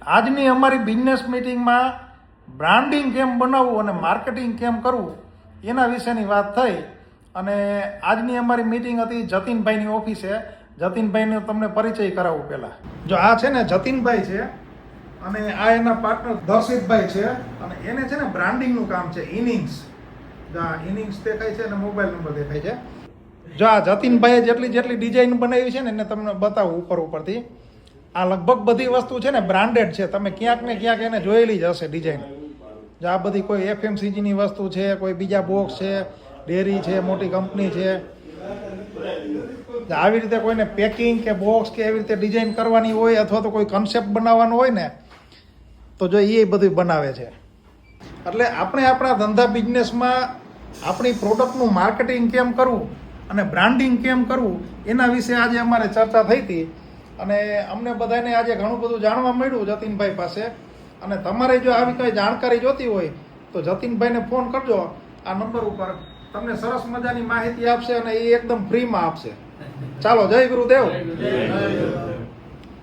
આજની અમારી બિઝનેસ મિટિંગમાં બ્રાન્ડિંગ કેમ બનાવવું અને માર્કેટિંગ કેમ કરવું એના વિશેની વાત થઈ. અને આજની અમારી મિટિંગ હતી જતીનભાઈની ઓફિસે. જતીનભાઈનો તમને પરિચય કરાવું પહેલાં. જો આ છે ને જતીનભાઈ છે અને આ એના પાર્ટનર દર્શિતભાઈ છે અને એને છે ને બ્રાન્ડિંગનું કામ છે. ઇનિંગ્સ ઇનિંગ્સ દેખાય છે અને મોબાઈલ નંબર દેખાય છે. જો આ જતીનભાઈએ જેટલી ડિઝાઇન બનાવી છે ને એને તમને બતાવું ઉપરથી. આ લગભગ બધી વસ્તુ છે ને બ્રાન્ડેડ છે. તમે ક્યાંક ને ક્યાંક એને જોયેલી જ હશે ડિઝાઇન. જો આ બધી કોઈ FMCGની વસ્તુ છે, કોઈ બીજા બોક્સ છે, ડેરી છે, મોટી કંપની છે. આવી રીતે કોઈને પેકિંગ કે બોક્સ કે એવી રીતે ડિઝાઇન કરવાની હોય અથવા તો કોઈ કન્સેપ્ટ બનાવવાનો હોય ને તો જો એ બધું બનાવે છે. એટલે આપણે આપણા ધંધા બિઝનેસમાં આપણી પ્રોડક્ટનું માર્કેટિંગ કેમ કરવું અને બ્રાન્ડિંગ કેમ કરવું એના વિશે આજે અમારે ચર્ચા થઈ હતી. અને અમને બધાને આજે ઘણું બધું જાણવા મળ્યું જતીનભાઈ પાસે. અને તમારે જો આવી કંઈ જાણકારી જોતી હોય તો જતીનભાઈને ફોન કરજો આ નંબર ઉપર. તમને સરસ મજાની માહિતી આપશે અને એ એકદમ ફ્રીમાં આપશે. ચાલો, જય ગુરુદેવ.